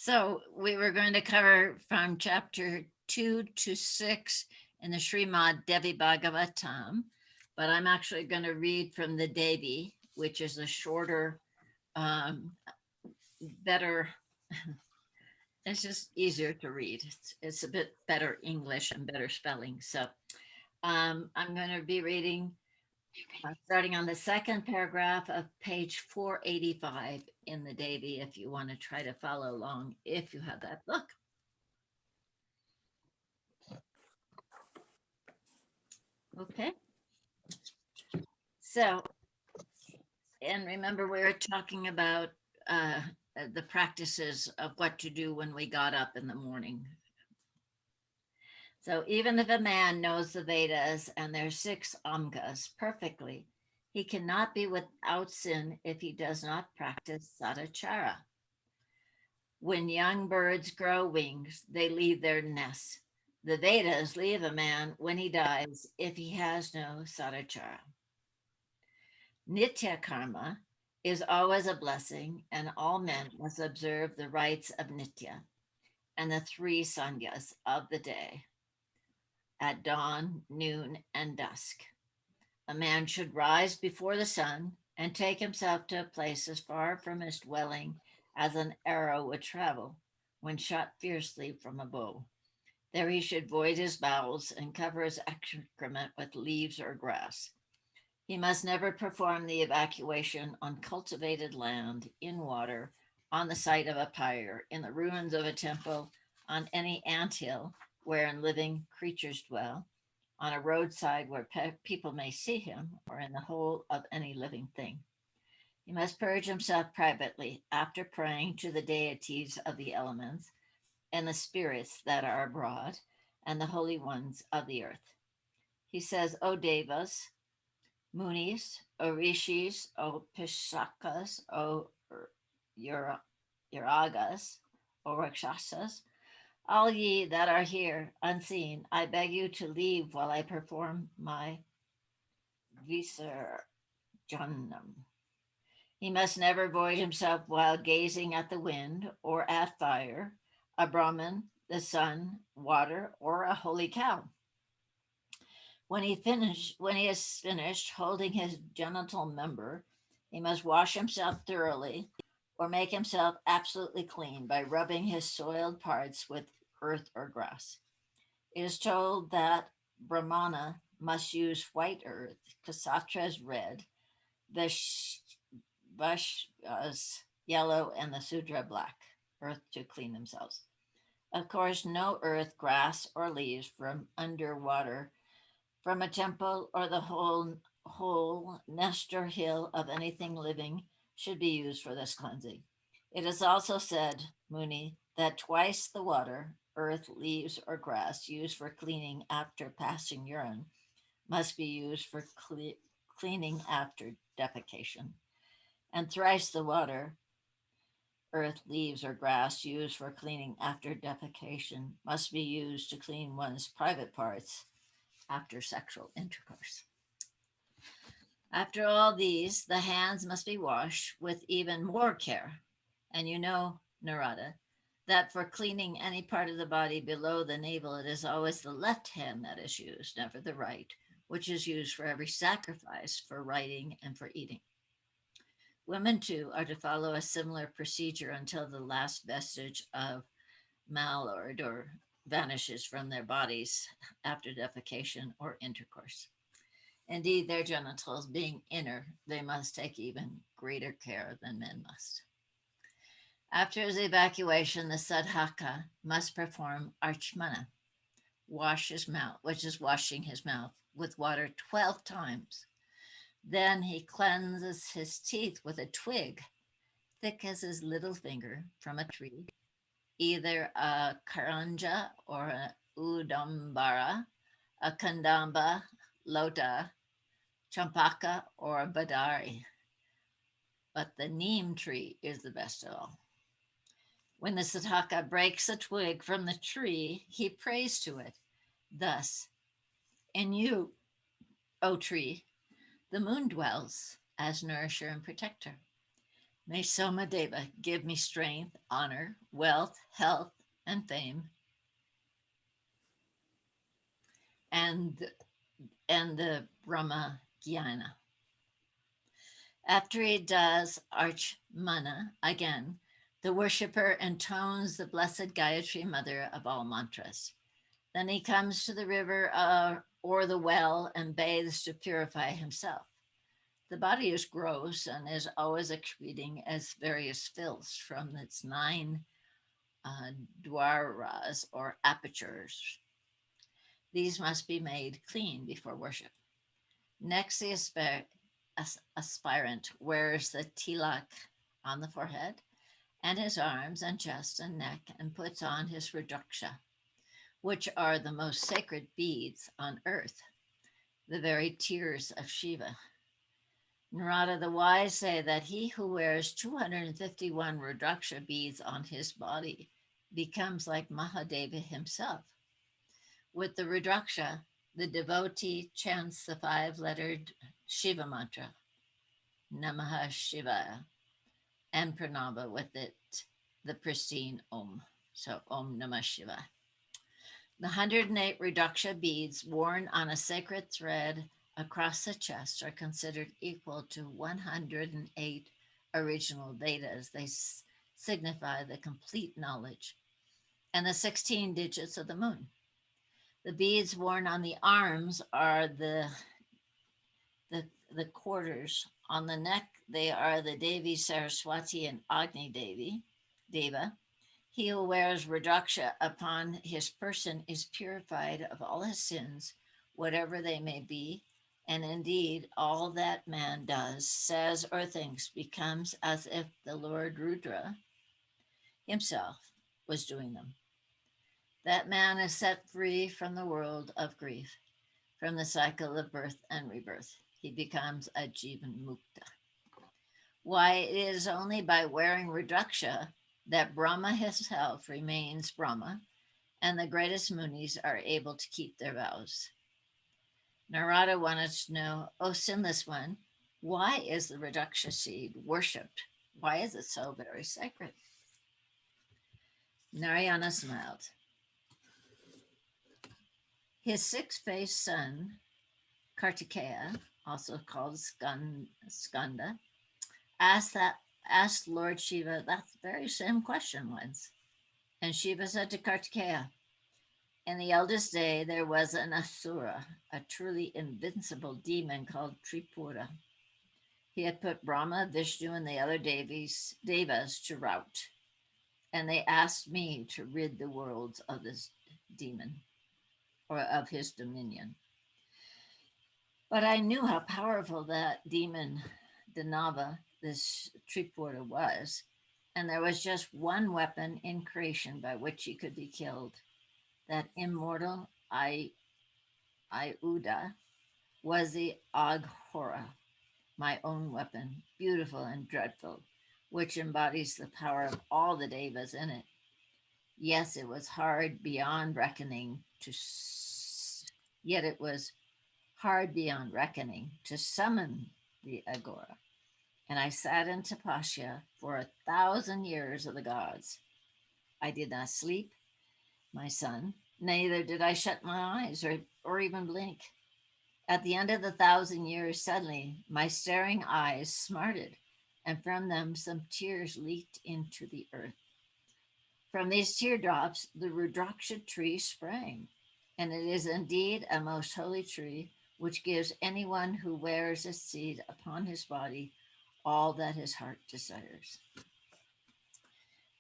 So we were going to cover from chapter 2 to 6 in the Srimad Devi Bhagavatam, but I'm actually going to read from the Devi, which is a shorter, um, better, it's just easier to read. It's a bit better English and better spelling. So I'm going to be reading starting on the second paragraph of page 485 in the Devi if you want to try to follow along if you have that book. Okay. So, and remember, we were talking about uh, the practices of what to do when we got up in the morning. So, even if a man knows the Vedas and their 6 angas perfectly, he cannot be without sin if he does not practice sadachara. When young birds grow wings, they leave their nests. The Vedas leave a man when he dies if he has no sadachara. Nitya karma is always a blessing, and all men must observe the rites of Nitya and the 3 sangyas of the day at dawn, noon, and dusk. A man should rise before the sun and take himself to a place as far from his dwelling as an arrow would travel when shot fiercely from a bow. There he should void his bowels and cover his excrement with leaves or grass. He must never perform the evacuation on cultivated land, in water, on the site of a pyre, in the ruins of a temple, on any anthill wherein living creatures dwell, on a roadside where people may see him, or in the hole of any living thing. He must purge himself privately after praying to the deities of the elements and the spirits that are abroad and the holy ones of the earth. He says, O Devas, Munis, O Rishis, O Pishakas, O Yuragas, O Rakshasas, all ye that are here unseen, I beg you to leave while I perform my Visarjanam. He must never void himself while gazing at the wind or at fire, a Brahmin, the sun, water, or a holy cow. When he is finished holding his genital member, he must wash himself thoroughly or make himself absolutely clean by rubbing his soiled parts with earth or grass. It is told that Brahmana must use white earth, Kshatra's red, the Vaishya's yellow, and the Sudra black earth to clean themselves. Of course, no earth, grass, or leaves from underwater from a temple or the whole nest or hill of anything living should be used for this cleansing. It is also said, Muni, that twice the water, earth, leaves, or grass used for cleaning after passing urine must be used for cleaning after defecation, and thrice the water, earth, leaves, or grass used for cleaning after defecation must be used to clean one's private parts after sexual intercourse. After all these, the hands must be washed with even more care. And you know, Narada, that for cleaning any part of the body below the navel, it is always the left hand that is used, never the right, which is used for every sacrifice, for writing, and for eating. Women, too, are to follow a similar procedure until the last vestige of malord or vanishes from their bodies after defecation or intercourse. Indeed, their genitals being inner, they must take even greater care than men must. After his evacuation, the sadhaka must perform archmana, wash his mouth, which is washing his mouth with water 12 times. Then he cleanses his teeth with a twig, thick as his little finger, from a tree, either a karanja or a udambara, a kandamba, lota, champaka, or badari. But the neem tree is the best of all. When the Sataka breaks a twig from the tree, he prays to it. Thus, in you, O tree, the moon dwells as nourisher and protector. May Somadeva give me strength, honor, wealth, health, and fame, and and the Brahma Jnana. After he does Archmana again, the worshipper intones the blessed Gayatri, mother of all mantras. Then he comes to the river or the well and bathes to purify himself. The body is gross and is always excreting as various filths from its nine uh, dwaras or apertures. These must be made clean before worship. Next, the aspirant wears the tilak on the forehead and his arms and chest and neck and puts on his rudraksha, which are the most sacred beads on earth, the very tears of Shiva. Narada the wise say that he who wears 251 rudraksha beads on his body becomes like Mahadeva himself. With the rudraksha, the devotee chants the five-lettered Shiva mantra, Namaha Shivaya, and pranava with it, the pristine Om. So Om Namah Shivaya. The 108 Rudraksha beads worn on a sacred thread across the chest are considered equal to 108 original Vedas. They signify the complete knowledge and the 16 digits of the moon. The beads worn on the arms are the quarters. On the neck, they are the Devi, Saraswati, and Agni Devi, Deva. He who wears Rudraksha upon his person is purified of all his sins, whatever they may be, and indeed all that man does, says, or thinks becomes as if the Lord Rudra himself was doing them. That man is set free from the world of grief, from the cycle of birth and rebirth. He becomes a Jivan Mukta. Why, it is only by wearing Rudraksha that Brahma himself remains Brahma, and the greatest munis are able to keep their vows. Narada wanted to know, O sinless one, why is the Rudraksha seed worshipped? Why is it so very sacred? Narayana smiled. His six-faced son, Kartikeya, also called Skanda, asked that asked Lord Shiva that very same question once. And Shiva said to Kartikeya, in the eldest day there was an Asura, a truly invincible demon called Tripura. He had put Brahma, Vishnu, and the other devas to rout, and they asked me to rid the worlds of this demon, or of his dominion. But I knew how powerful that demon, Danava, this Tripura, was, and there was just one weapon in creation by which he could be killed. That immortal Iuda was the Aghora, my own weapon, beautiful and dreadful, which embodies the power of all the devas in it. Yes, it was hard beyond reckoning yet it was hard beyond reckoning to summon the Agora. And I sat in tapasya for 1,000 years of the gods. I did not sleep, my son, neither did I shut my eyes or even blink. At the end of the 1,000 years, suddenly my staring eyes smarted, and from them some tears leaked into the earth. From these teardrops, the Rudraksha tree sprang, and it is indeed a most holy tree which gives anyone who wears its seed upon his body all that his heart desires.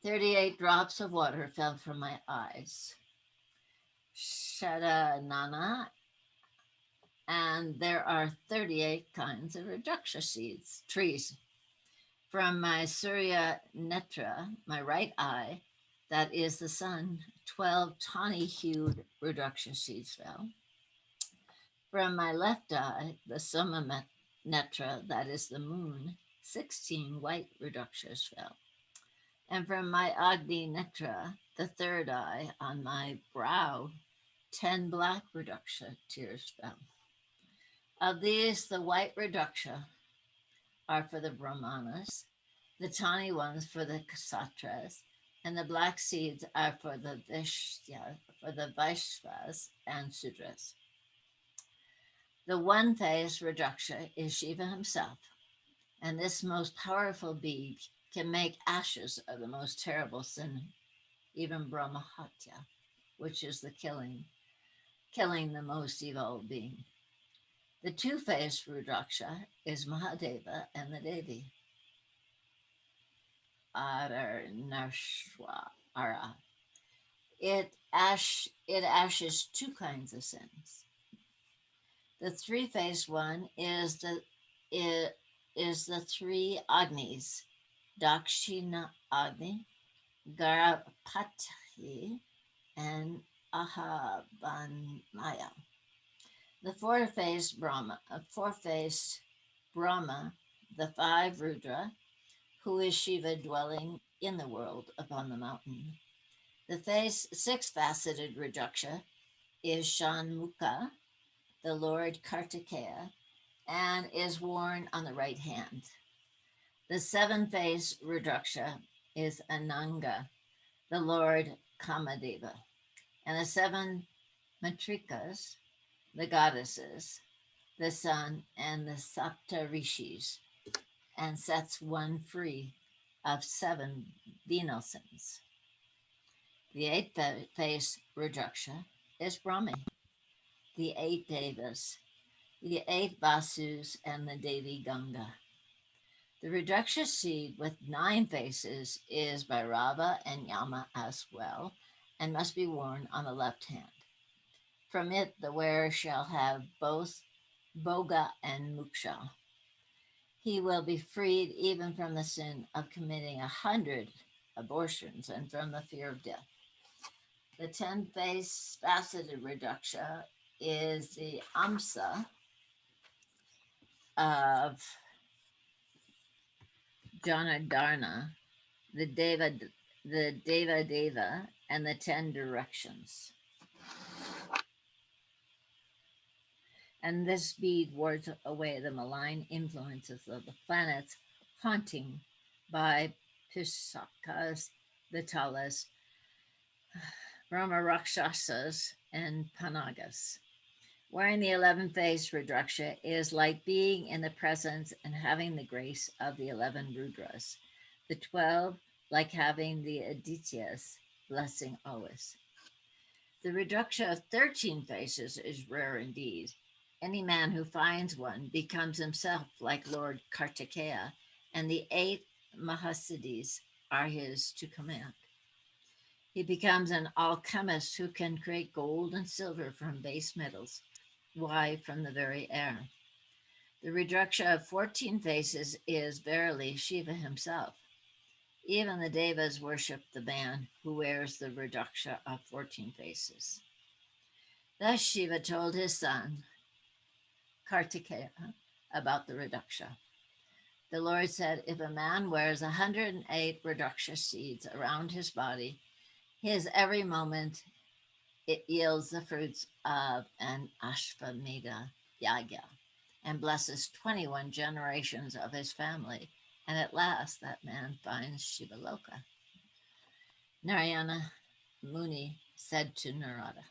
38 drops of water fell from my eyes. Shadanana, and there are 38 kinds of Rudraksha seeds, trees. From my Surya Netra, my right eye, that is the sun, 12 tawny hued Rudraksha seeds fell. From my left eye, the Soma Netra, that is the moon, 16 white Rudrakshas fell. And from my Agni Netra, the third eye, on my brow, 10 black Rudraksha tears fell. Of these, the white Rudraksha are for the Brahmanas, the tawny ones for the ksatras, and the black seeds are for the Vaishvas and Sudras. The one phase Rajaksha is Shiva himself, and this most powerful being can make ashes of the most terrible sin, even Brahmahatya, which is the killing the most evil being. The two-faced Rudraksha is Mahadeva and the Devi, Ara. It ashes two kinds of sins. The three-faced one i- is the three Agnis, Dakshina Agni, Garapati, and Ahavanmaya. The four-faced Brahma, the five Rudra, who is Shiva dwelling in the world upon the mountain. The six-faceted Rajaksha is Shanmukha, the Lord Kartikeya, and is worn on the right hand. The seven-faced Rudraksha is Ananga, the Lord Kamadeva, and the seven Matrikas, the goddesses, the sun, and the Sapta Rishis, and sets one free of seven venal sins. The eight-faced Rudraksha is Brahmi, the eight Devas, the eight Vasus, and the Devi Ganga. The Rudraksha seed with nine faces is Bhairava and Yama as well, and must be worn on the left hand. From it, the wearer shall have both Bhoga and Muksha. He will be freed even from the sin of committing 100 abortions and from the fear of death. The 10 face faceted Rudraksha is the Amsa of Janardana, the Deva, and the 10 directions. And this bead wards away the malign influences of the planets haunting by Pisakas, Vitalas, Brahma Rakshasas, and Panagas. Wearing the 11 faced Rudraksha is like being in the presence and having the grace of the 11 Rudras. The 12, like having the Adityas blessing always. The Rudraksha of 13 faces is rare indeed. Any man who finds one becomes himself like Lord Kartikeya, and the eight Mahasiddhis are his to command. He becomes an alchemist who can create gold and silver from base metals. Why, from the very air. The Rudraksha of 14 faces is verily Shiva himself. Even the Devas worship the man who wears the Rudraksha of 14 faces. Thus Shiva told his son, Kartikeya, about the Rudraksha. The Lord said, if a man wears 108 Rudraksha seeds around his body, his every moment it yields the fruits of an Ashvamedha yaga and blesses 21 generations of his family. And at last that man finds Shivaloka. Narayana Muni said to Narada.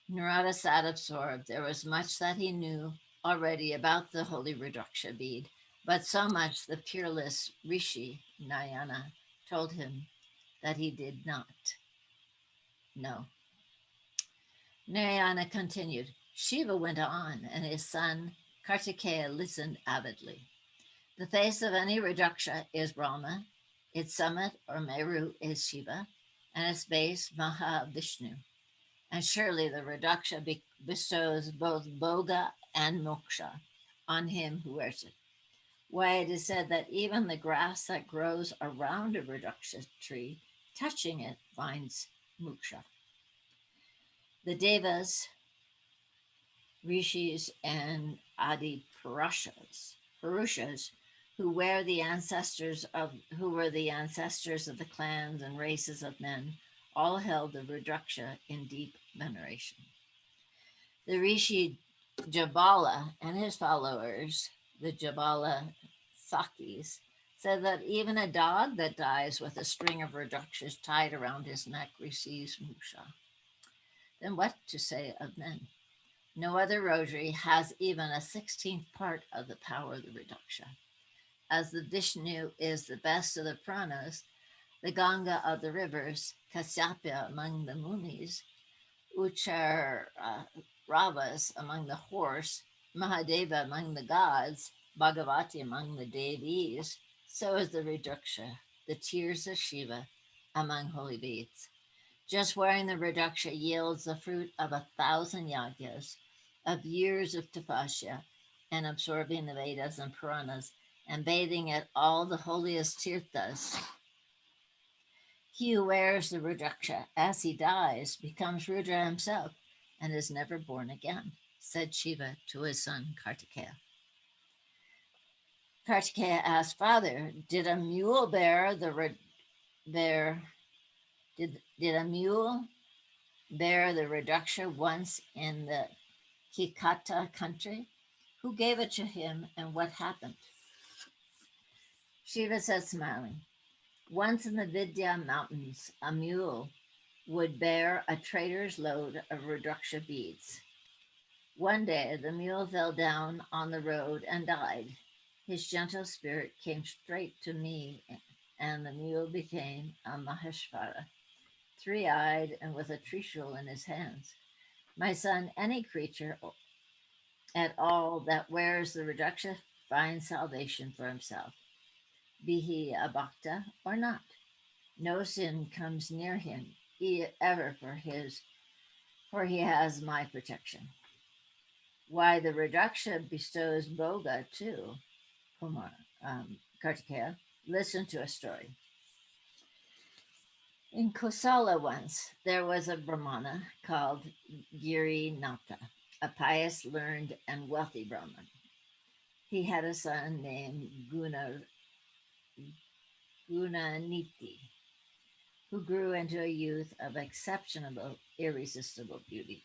Narada sat absorbed. There was much that he knew already about the holy Rudraksha bead, but so much the peerless Rishi Narayana told him that he did not know. Narayana continued. Shiva went on, and his son Kartikeya listened avidly. The face of any Rudraksha is Brahma, its summit or Meru is Shiva, and its base Mahavishnu. And surely the Rudraksha bestows both Bhoga and Moksha on him who wears it. Why, it is said that even the grass that grows around a Rudraksha tree, touching it, finds Moksha. The Devas, Rishis, and Adi Purushas, who were the ancestors of the clans and races of men, all held the Rudraksha in deep veneration. The Rishi Jabala and his followers, the Jabala Sakis, said that even a dog that dies with a string of redukshas tied around his neck receives musha. Then what to say of men? No other rosary has even a 16th part of the power of the reduksha. As the Vishnu is the best of the pranas, the Ganga of the rivers, Kasyapya among the munis, Uchar Ravas among the horse, Mahadeva among the gods, Bhagavati among the Devis, so is the Reduksha, the tears of Shiva among holy beads. Just wearing the Reduksha yields the fruit of 1,000 yagyas, of years of tapasya, and absorbing the Vedas and Puranas, and bathing at all the holiest tirthas. He who wears the Rudraksha as he dies becomes Rudra himself and is never born again, said Shiva to his son Kartikeya. Kartikeya asked, Father, did a mule bear did a mule bear the Rudraksha once in the Kikata country? Who gave it to him and what happened? Shiva said, smiling, once in the Vidya mountains, a mule would bear a trader's load of Rudraksha beads. One day the mule fell down on the road and died. His gentle spirit came straight to me, and the mule became a Maheshvara, 3-eyed and with a trishul in his hands. My son, any creature at all that wears the Rudraksha finds salvation for himself, be he a bhakta or not. No sin comes near him ever for he has my protection. Why the Rajaksha bestows Boga too, Kumar, Kartikeya. Listen to a story. In Kosala once, there was a Brahmana called Giri Nata, a pious, learned, and wealthy Brahman. He had a son named Gunaniti, who grew into a youth of exceptional, irresistible beauty.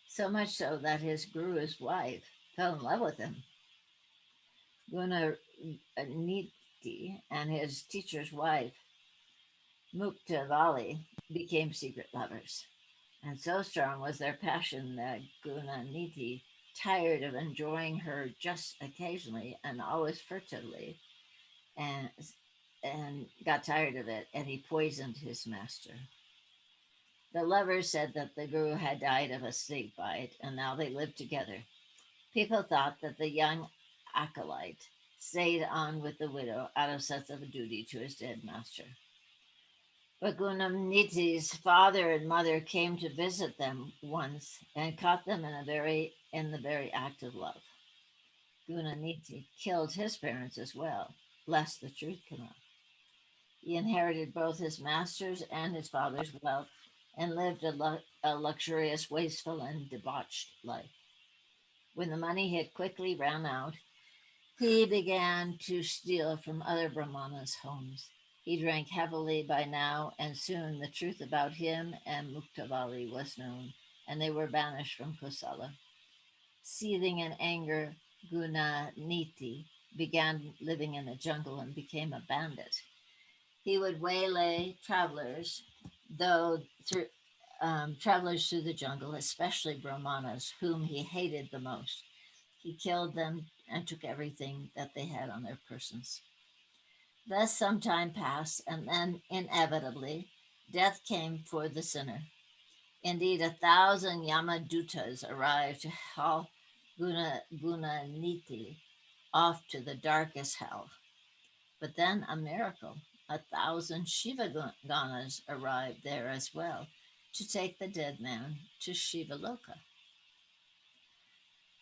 So much so that his guru's wife fell in love with him. Gunaniti and his teacher's wife, Muktavali, became secret lovers. And so strong was their passion that Gunaniti, tired of enjoying her just occasionally and always furtively, and, and got tired of it, and he poisoned his master. The lovers said that the guru had died of a snake bite, and now they lived together. People thought that the young acolyte stayed on with the widow out of sense of duty to his dead master. But Gunamniti's father and mother came to visit them once and caught them in the very act of love. Gunaniti killed his parents as well, lest the truth come out. He inherited both his master's and his father's wealth and lived a luxurious, wasteful, and debauched life. When the money had quickly ran out, he began to steal from other Brahmanas' homes. He drank heavily by now, and soon the truth about him and Muktavali was known, and they were banished from Kosala. Seething in anger, Gunaniti began living in the jungle and became a bandit. He would waylay though through travelers through the jungle, especially Brahmanas, whom he hated the most. He killed them and took everything that they had on their persons. Thus some time passed, and then inevitably death came for the sinner. Indeed, 1,000 Yamadutas arrived to haul Gunaniti off to the darkest hell. But then a miracle. 1,000 Shiva Ganas arrived there as well to take the dead man to Shiva Loka.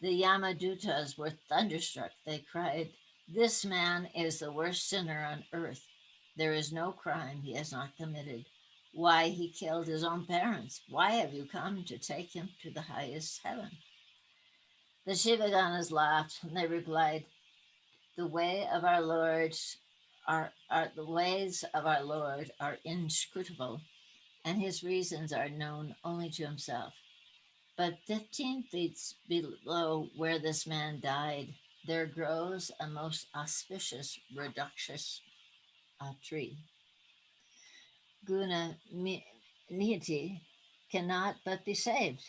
The Yamadutas were thunderstruck. They cried, this man is the worst sinner on earth. There is no crime he has not committed. Why he killed his own parents? Why have you come to take him to the highest heaven? The Shivaganas laughed and they replied, the way of our Lord the ways of our Lord are inscrutable, and his reasons are known only to himself. But 15 feet below where this man died, there grows a most auspicious reductious tree. Guna Niti cannot but be saved.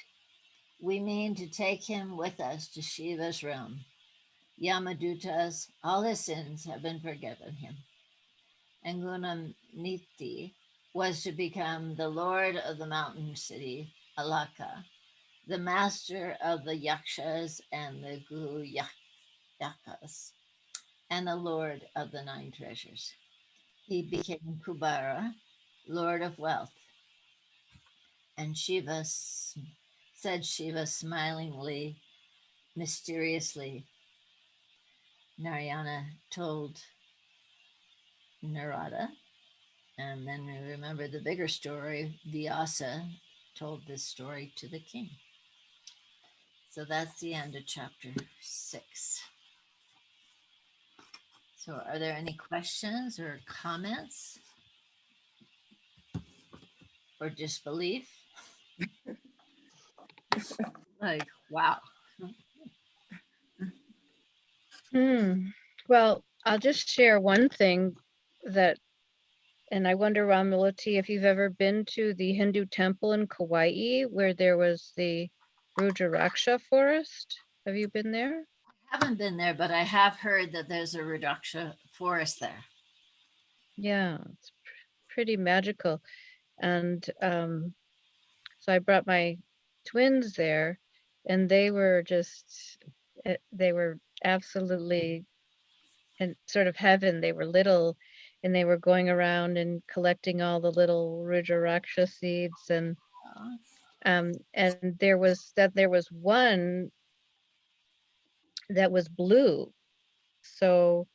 We mean to take him with us to Shiva's realm. Yamadutas, all his sins have been forgiven him. And Gunamniti was to become the lord of the mountain city, Alaka, the master of the Yakshas and the Yakas, and the lord of the nine treasures. He became Kubara, lord of wealth, and said Shiva smilingly, mysteriously, Narayana told Narada. And then we remember the bigger story. Vyasa told this story to the king. So that's the end of chapter 6. So, are there any questions or comments or disbelief? Like, wow. Hmm. Well, I'll just share one thing that, and I wonder, Ramilati, if you've ever been to the Hindu temple in Kauai where there was the Rudaraksha forest. Have you been there? I haven't been there, but I have heard that there's a Reduction forest there. Yeah, it's pretty magical. And so I brought my twins there, and they were just, they were absolutely in sort of heaven. They were little, and they were going around and collecting all the little Rudaraksha seeds, Oh, and there was one that was blue. So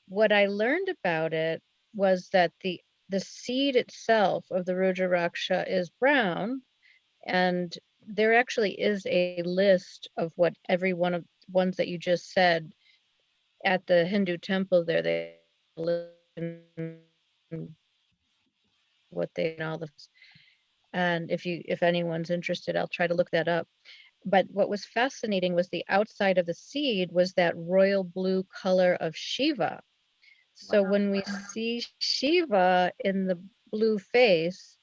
what I learned about it was that the seed itself of the Rudaraksha is brown, and there actually is a list of what every one of ones that you just said at the Hindu temple there. They have a list what they and all the, and if anyone's interested, I'll try to look that up. But what was fascinating was the outside of the seed was that royal blue color of Shiva. So wow. when we see Shiva in the blue face,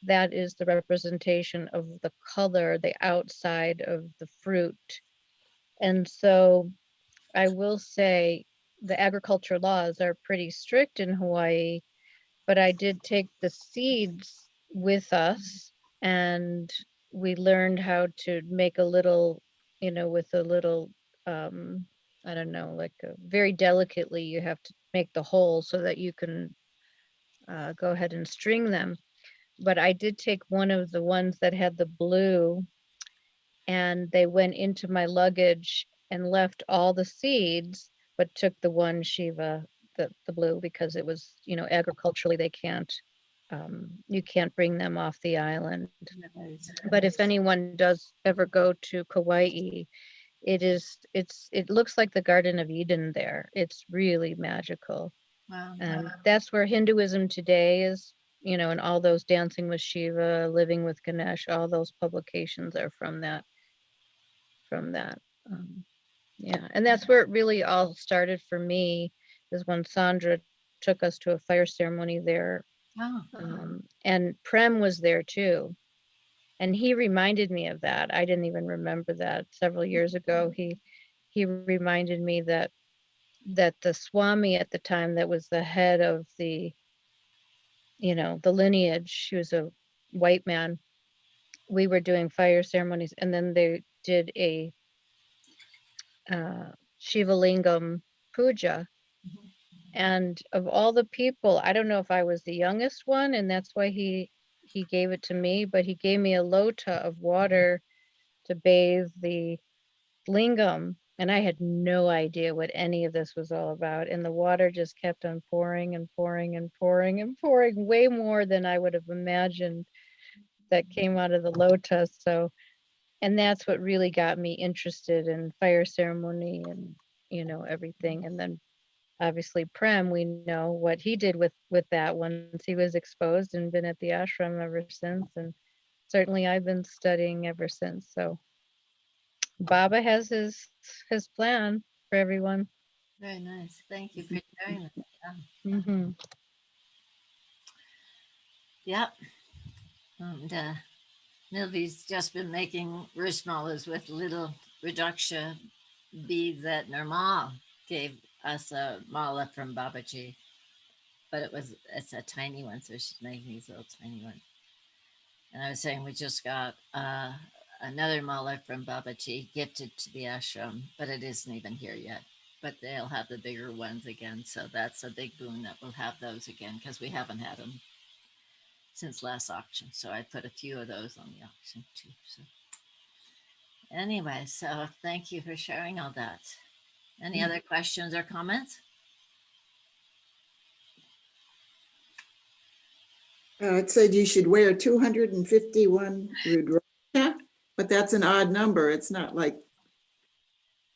that is the representation of the color, the outside of the fruit. And so I will say the agriculture laws are pretty strict in Hawaii, but I did take the seeds with us, and we learned how to make a little, with a little, um, I don't know, like very delicately, you have to make the hole so that you can go ahead and string them. But I did take one of the ones that had the blue, and they went into my luggage and left all the seeds, but took the one Shiva, the blue, because it was, agriculturally they can't, you can't bring them off the island. Nice. But if anyone does ever go to Kauai, it looks like the Garden of Eden there. It's really magical. Wow. That's where Hinduism today is, and all those Dancing with Shiva, Living with Ganesh, all those publications are from that. Um, yeah, and that's where it really all started for me, is when Sandra took us to a fire ceremony there, Oh, and Prem was there too, and he reminded me of that. I didn't even remember that several years ago. He reminded me that the Swami at the time that was the head of the lineage, he was a white man. We were doing fire ceremonies, and then they did a Shiva Lingam puja. And of all the people, I don't know if I was the youngest one, and that's why he gave it to me, but he gave me a lota of water to bathe the lingam, and I had no idea what any of this was all about. And the water just kept on pouring and pouring and pouring and pouring, way more than I would have imagined that came out of the lotus. So, and that's what really got me interested in fire ceremony and everything. And then obviously Prem, we know what he did with that once he was exposed, and been at the ashram ever since. And certainly I've been studying ever since. So Baba has his plan for everyone. very nice. Thank you for sharing that. Mhm. Yep. And Milby's just been making rushmallows with little reduction beads that Normal gave us a mala from Babaji, but it's a tiny one, so she's making these little tiny ones. And I was saying we just got another mala from Babaji gifted to the ashram, but it isn't even here yet. But they'll have the bigger ones again, so that's a big boon that we'll have those again because we haven't had them since last auction. So I put a few of those on the auction too. So anyway, so thank you for sharing all that. Any other questions or comments? It said you should wear 251 Rudraksha, but that's an odd number. It's not like,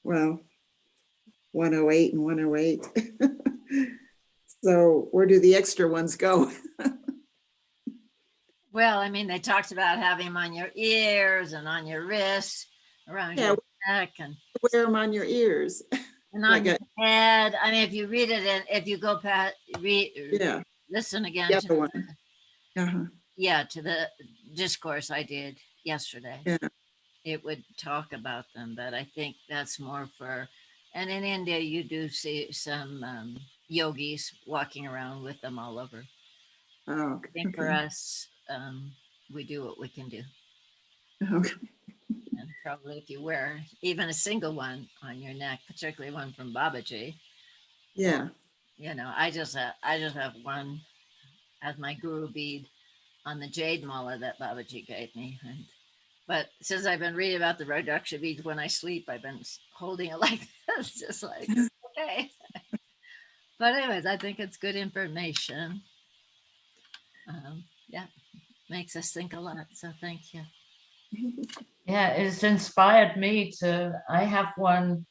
well, 108 and 108. So where do the extra ones go? Well, I mean, they talked about having them on your ears and on your wrists, around Yeah, your neck, wear them on your ears. and on Like your a, head. I mean, if you read it and if you go past, yeah, listen the again to other one. Uh-huh. to the discourse I did yesterday, Yeah. it would talk about them. But I think that's more for, and in India, you do see some yogis walking around with them all over. Oh, I think for okay. us, we do what we can do. Okay. And probably if you wear even a single one on your neck, particularly one from Babaji, or Yeah. I just have one as my guru bead on the jade mala that Babaji gave me. But since I've been reading about the Rudraksha beads when I sleep, I've been holding it like this, just like okay. But anyways, I think it's good information. Yeah, makes us think a lot. So thank you. Yeah, it's inspired me to. I have one,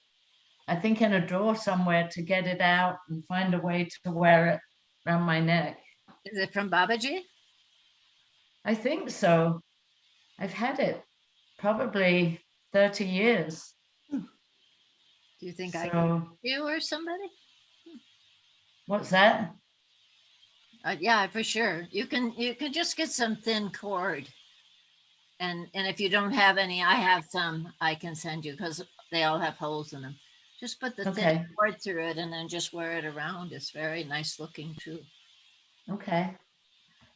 I think, in a drawer somewhere to get it out and find a way to wear it around my neck. Is it from Babaji? I think so. I've had it probably 30 years. Do you think I can So, you or somebody? what's that? Yeah, for sure. You can just get some thin cord, and if you don't have any, I have some I can send you because they all have holes in them. Just put the thin Okay. cord through it and then just wear it around. It's very nice looking too. Okay.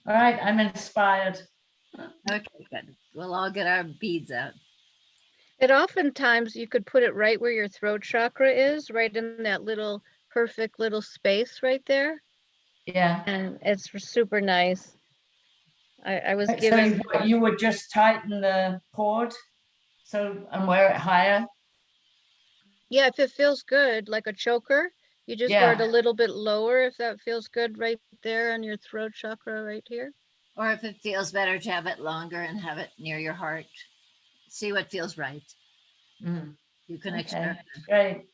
All right. I'm inspired. Okay, good. We'll all get our beads out. And oftentimes you could put it right where your throat chakra is, right in that little perfect little space right there. Yeah. And it's super nice. I was So given, you would just tighten the cord and wear it higher. yeah, if it feels good, like a choker, you just wear it a Yeah. little bit lower if that feels good right there on your throat chakra right here. Or if it feels better to have it longer and have it near your heart, see what feels right. Mm. You can Okay. experiment. Great.